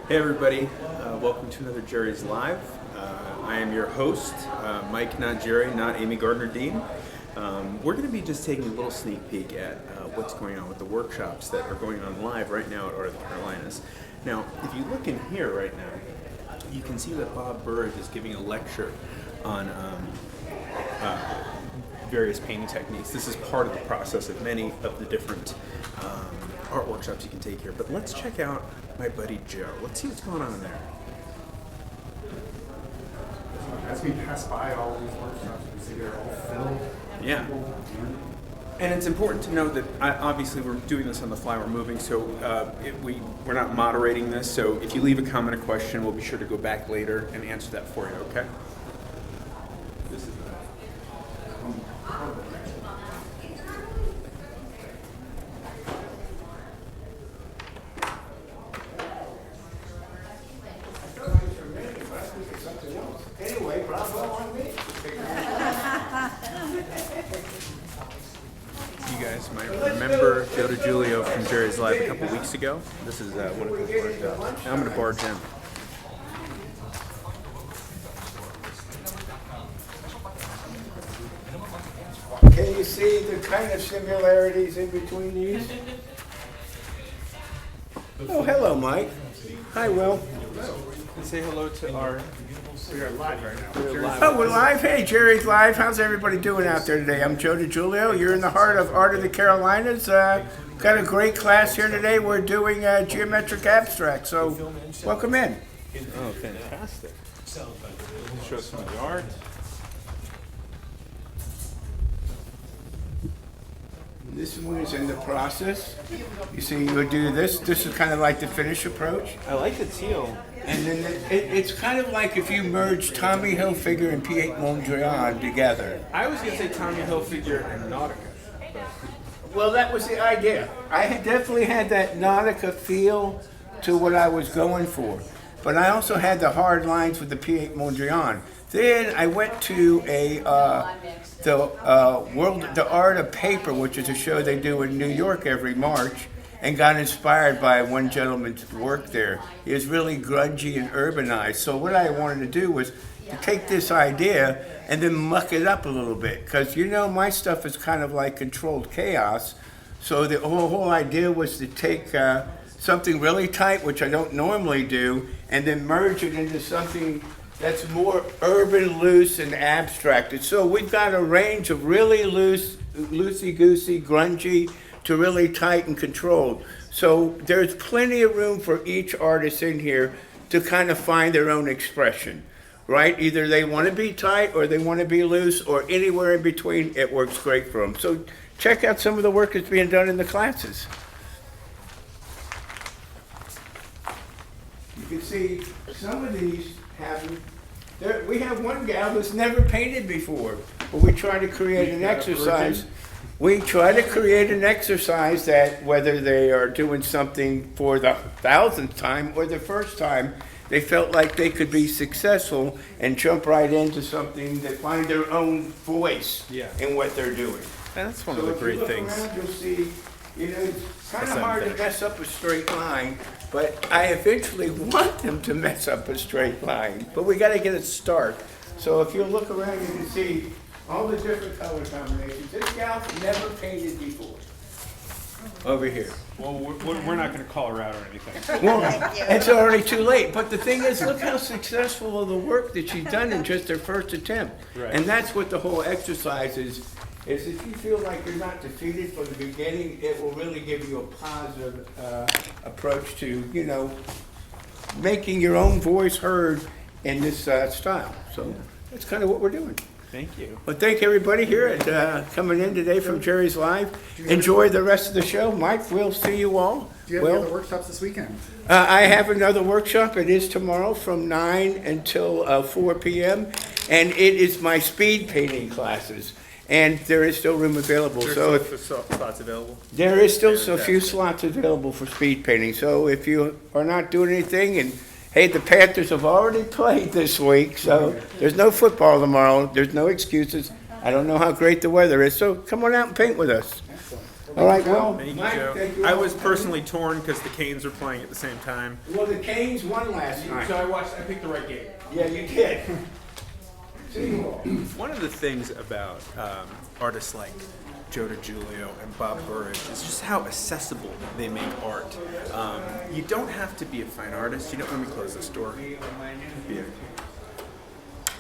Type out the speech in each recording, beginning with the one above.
Hey everybody, welcome to another Jerry's Live. I am your host, Mike, not Jerry, not Amy Gardner-Dean. We're going to be just taking a little sneak peek at what's going on with the workshops that are going on live right now at Art of the Carolinas. Now, if you look in here right now, you can see that Bob Burridge is giving a lecture on various painting techniques. This is part of the process of many of the different art workshops you can take here. But let's check out my buddy Joe. Let's see what's going on in there. As we pass by all these workshops, you can see they're all filled. Yeah. And it's important to note that obviously we're doing this on the fly, we're moving, so we're not moderating this. So if you leave a comment or question, we'll be sure to go back later and answer that for you, okay? This is Anyway, bravo on me. You guys might remember Joe DiGiulio from Jerry's Live a couple weeks ago. This is one of his workshops. Now I'm going to barge in. Can you see the kind of similarities in between these? Oh, hello, Mike. Hi, Will. Say hello to our... We are live right now. Oh, we're live. Hey, Jerry's live. How's everybody doing out there today? I'm Joe DiGiulio. You're in the heart of Art of the Carolinas. Got a great class here today. We're doing geometric abstract. So, welcome in. Oh, fantastic. Show some of the art. This one is in the process. You see, you would do this. This is kind of like the finish approach. I like the teal. And then it's kind of like if you merge Tommy Hilfiger and Piet Mondrian together. I was going to say Tommy Hilfiger and Nautica. Well, that was the idea. I had definitely had that Nautica feel to what I was going for. But I also had the hard lines with the Piet Mondrian. Then I went to the Art of Paper, which is a show they do in New York every March, and got inspired by one gentleman's work there. He was really grungy and urbanized. So what I wanted to do was to take this idea and then muck it up a little bit. Because, you know, my stuff is kind of like controlled chaos. So the whole idea was to take something really tight, which I don't normally do, and then merge it into something that's more urban, loose, and abstracted. So we've got a range of really loose, loosey-goosey, grungy, to really tight and controlled. So there's plenty of room for each artist in here to kind of find their own expression, right? Either they want to be tight or they want to be loose or anywhere in between. It works great for them. So check out some of the work that's being done in the classes. You can see some of these haven't. We have one gal who's never painted before, but we try to create an exercise. We try to create an exercise that whether they are doing something for the 1,000th time or the first time, they felt like they could be successful and jump right into something that find their own voice in what they're doing. And that's one of the great things. Around, you'll see, you know, it's kind of hard to mess up a straight line, but I eventually want them to mess up a straight line. But we got to get it start. So if you look around, you can see all the different color combinations. This gal's never painted before. Over here. Well, we're not going to call her out or anything. Well, it's already too late. But the thing is, look how successful of the work that she's done in just her first attempt. Right. And that's what the whole exercise is if you feel like you're not defeated from the beginning, it will really give you a positive approach to, you know, making your own voice heard in this style. So that's kind of what we're doing. Thank you. Well, thank everybody here at coming in today from Jerry's Live. Enjoy the rest of the show. Mike, we'll see you all. Do you have any other workshops this weekend? I have another workshop. It is tomorrow from 9 until 4 p.m. And it is my speed painting classes. And there is still room available. So if slots available. there is still a few slots available for speed painting. So if you are not doing anything, and hey, the Panthers have already played this week, so there's no football tomorrow. There's no excuses. I don't know how great the weather is, so come on out and paint with us. Excellent. Well, All right, well, Thank you, Mike, Joe. thank you I all. was personally torn because the Canes were playing at the same time. Well, the Canes won last night. I picked the right game. Yeah, you did. See you all. One of the things about artists like Joe DiGiulio and Bob Burridge is just how accessible they make art. You don't have to be a fine artist. You don't. Let me close this door. Be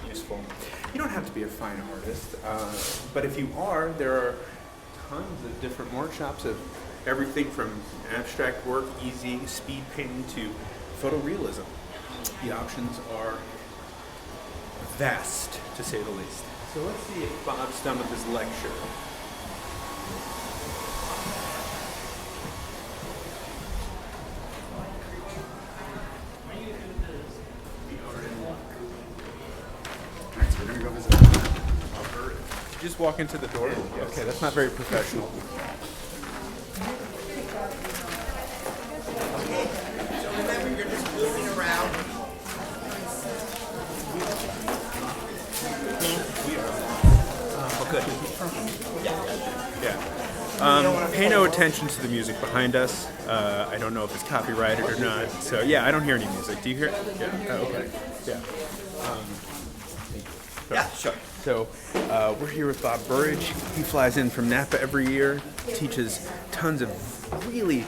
useful. You don't have to be a fine artist, but if you are, there are tons of different workshops of everything from abstract work, easy speed painting to photorealism. The options are vast, to say the least. So let's see if Bob's done with his lecture. Alright, so we're gonna go visit Bob Burridge. Did you just walk into the door? Okay, that's not very professional. So remember, you're just moving around. Yeah. Pay no attention to the music behind us. I don't know if it's copyrighted or not. So yeah, I don't hear any music. Do you hear it? Yeah. Oh, okay. Yeah. Yeah, sure. So we're here with Bob Burridge. He flies in from Napa every year, teaches tons of really,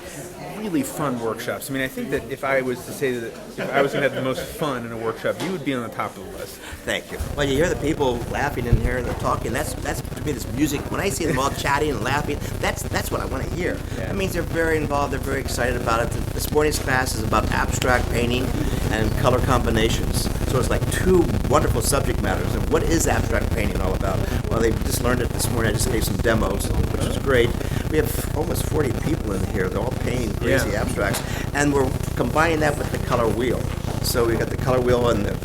really fun workshops. I mean, I think that if I was to say that if I was going to have the most fun in a workshop, you would be on the top of the list. Thank you. Well, you hear the people laughing in here and they're talking. That's to me this music. When I see them all chatting and laughing, that's what I want to hear. Yeah. That means they're very involved. They're very excited about it. This morning's class is about abstract painting and color combinations. So it's like two wonderful subject matters. And what is abstract painting all about? Well, they just learned it this morning. I just gave some demos, which was great. We have almost 40 people in here. They're all painting crazy abstracts. And we're combining that with the color wheel. So we got the color wheel and the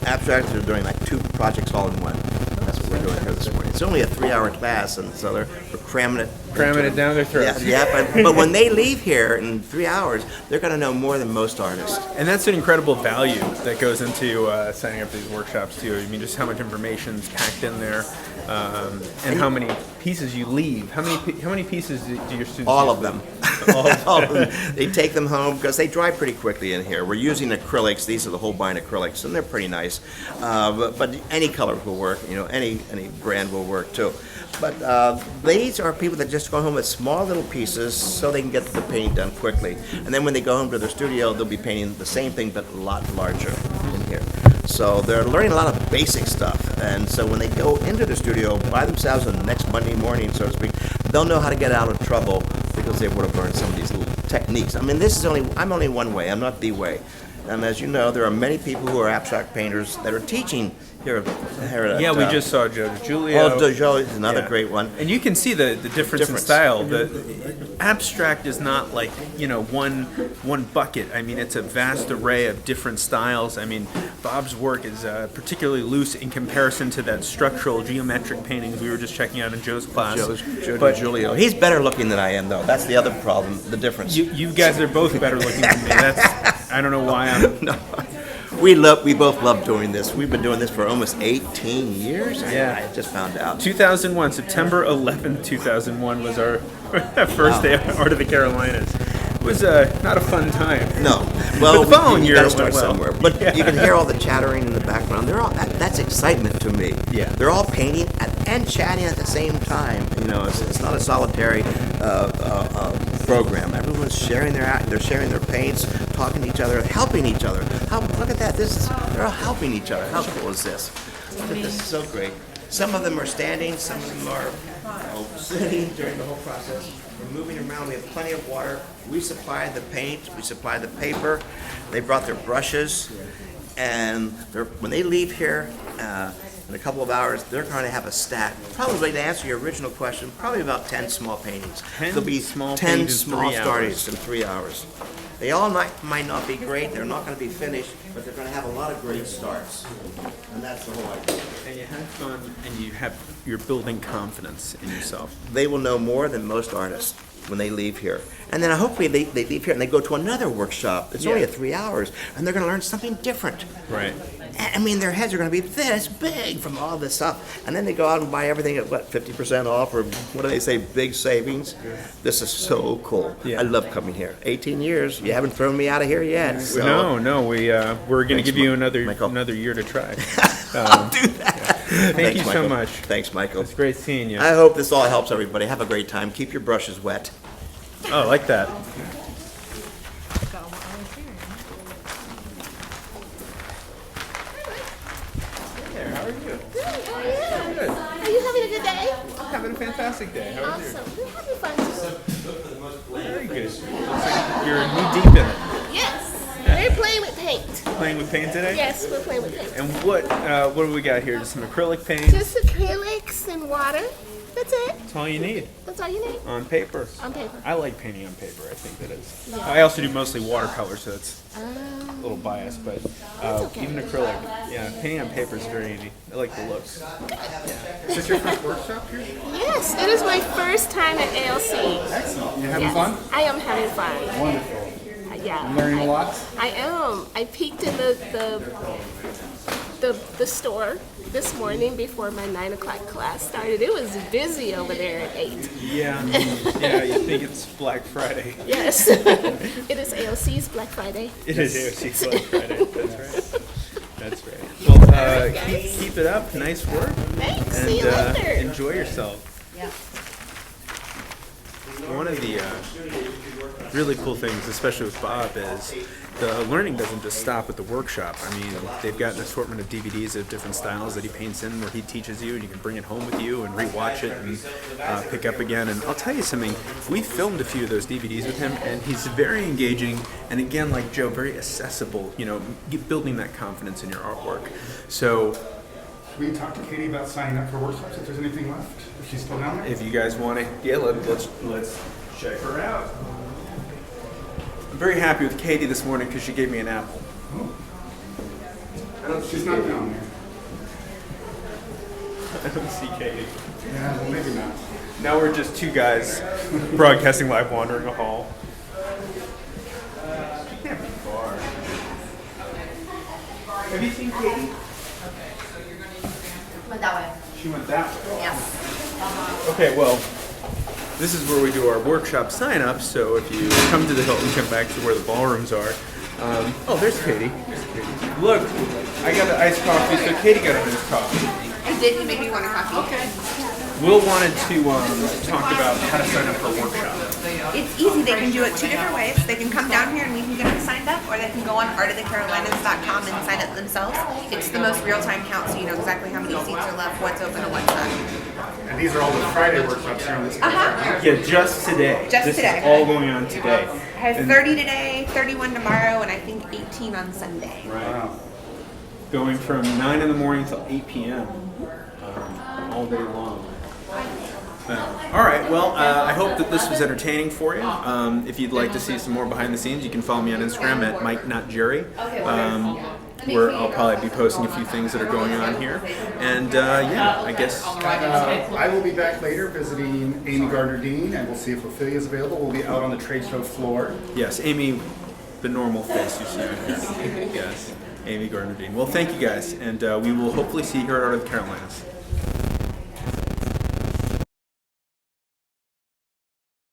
abstracts. They're doing like two projects all in one. That's what we're doing here this morning. It's only a 3-hour class, and so we're cramming it. Cramming it down their throats. Yeah, but when they leave here in 3 hours, they're going to know more than most artists. And that's an incredible value that goes into setting up these workshops too. I mean, just how much information's packed in there, and how many pieces you leave. How many pieces do your students? All use? of them. All of them. They take them home because they dry pretty quickly in here. We're using acrylics. These are the Holbein acrylics, and they're pretty nice. But any color will work. You know, any brand will work too. But these are people that just go home with small little pieces so they can get the painting done quickly. And then when they go home to their studio, they'll be painting the same thing but a lot larger in here. So they're learning a lot of basic stuff. And so when they go into the studio by themselves on the next Monday morning, so to speak, they'll know how to get out of trouble because they would have learned some of these little techniques. I mean, I'm only one way. I'm not the way. And as you know, there are many people who are abstract painters that are teaching here at Yeah, we just saw Joe DiGiulio. Oh, Joe is another Yeah. great one. And you can see the difference in style. The abstract is not like, one bucket. I mean, it's a vast array of different styles. I mean, Bob's work is particularly loose in comparison to that structural geometric paintings we were just checking out in Joe's class. Joe But DiGiulio. He's better looking than I am, though. That's the other problem, the difference. you guys are both better looking than me. I don't know why I'm... No. We both love doing this. We've been doing this for almost 18 years. Yeah. I just found out. 2001, September 11th, 2001 was our first day of Art of the Carolinas. It was not a fun time. No. Well, But the following you year gotta it start went well. somewhere. But you can hear all the chattering in the background. That's excitement to me. Yeah. They're all painting and chatting at the same time. It's not a solitary program. Everyone's sharing they're sharing their paints, talking to each other, helping each other. Look at that. They're all helping each other. How cool is this? This is so great. Some of them are standing, some of them are sitting during the whole process. We're moving around. We have plenty of water. We supply the paint. We supply the paper. They brought their brushes. And when they leave here in a couple of hours, they're going to have a stack. Probably, to answer your original question, probably about 10 small paintings. 10 There'll be small 10 paintings in small 3 starters in 3 hours. They all might not be great. They're not going to be finished, but they're going to have a lot of great starts. And that's the whole idea. And you have fun, and you're building confidence in yourself. They will know more than most artists. when they leave here. And then hopefully they leave here and they go to another workshop. It's only Yeah. 3 hours, and they're going to learn something different. Right. I mean, their heads are going to be this big from all this stuff. And then they go out and buy everything at, what, 50% off, or what do they say, big savings? This is so cool. Yeah. I love coming here. 18 years. You haven't thrown me out of here yet. So. No, we're going to Thanks, give you Michael. another year to try. I'll do that. Thank you so Michael. much. Thanks, Michael. It's great seeing you. I hope this all helps everybody. Have a great time. Keep your brushes wet. Oh, I like that. There, how are you? Good. Are you having a good day? I'm having a fantastic day. How are you? Awesome. We're having fun too. Very good. Looks like you're knee deep in it. Yes. We're playing with paint. Playing with paint today? Yes, we're playing with paint. And what do we got here? Just some acrylic paint? Just acrylics and water. That's it. That's all you need That's all you need on paper. on paper. I like painting on paper. I think that is. Yeah. I also do mostly watercolor, so it's a little biased, but okay. even acrylic. Yeah, painting on paper is very easy. I like the looks. Is this your first workshop here? Yes, it is my first time at ALC. Excellent. You having Yes, fun? I am having fun. Wonderful. Yeah. Learning a lot? I am. I peeked in the store this morning before my 9 o'clock class started. It was busy over there at 8. Yeah, yeah. You think it's Black Friday? Yes. It is ALC's Black Friday. It is AOC Black Friday. That's right. That's right. Well, guys. keep it up. Nice work. Thanks. And See you later. enjoy yourself. One of the really cool things, especially with Bob, is the learning doesn't just stop at the workshop. I mean, they've got an assortment of DVDs of different styles that he paints in, where he teaches you, and you can bring it home with you and rewatch it and pick up again. And I'll tell you something, we filmed a few of those DVDs with him, and he's very engaging, and again, like Joe, very accessible, building that confidence in your artwork. So We talked to Katie about signing up for workshops if there's anything left. If she's still down there? if you guys want to, let's check her out. I'm very happy with Katie this morning because she gave me an apple. She's not down there. I don't see Katie. Yeah, well, maybe not. Now we're just two guys broadcasting live, wandering a hall. She can't be far. Have you seen Katie? Went that way. She went that way. Yes. Okay, well, this is where we do our workshop sign-up, so if you come to the Hilton, come back to where the ballrooms are. Oh, there's Katie. Look, I got an iced coffee, so Katie got an iced coffee. I did. You made me want a coffee. Okay. Will wanted to talk about how to sign up for a workshop. It's easy. They can do it 2 different ways. They can come down here and we can get them signed up, or they can go on artofthecarolinas.com and sign up themselves. It's the most real-time count, so you know exactly how many seats are left, what's open, and what's not. And these are all the Friday workshops here on this. Yeah, just today. Just this today. is all going on today. I have 30 today, 31 tomorrow, and I think 18 on Sunday. Right. Going from 9 in the morning till 8 p.m. All day long. All right, well, I hope that this was entertaining for you. If you'd like to see some more behind the scenes, you can follow me on Instagram at Mike Not Jerry, where I'll probably be posting a few things that are going on here. And yeah, I guess. I will be back later visiting Amy Gardner-Dean, and we'll see if Ophelia is available. We'll be out on the trade show floor. Yes, Amy, the normal face you see on here. Yes, Amy Gardner-Dean. Well, thank you guys, and we will hopefully see you here at Art of the Carolinas.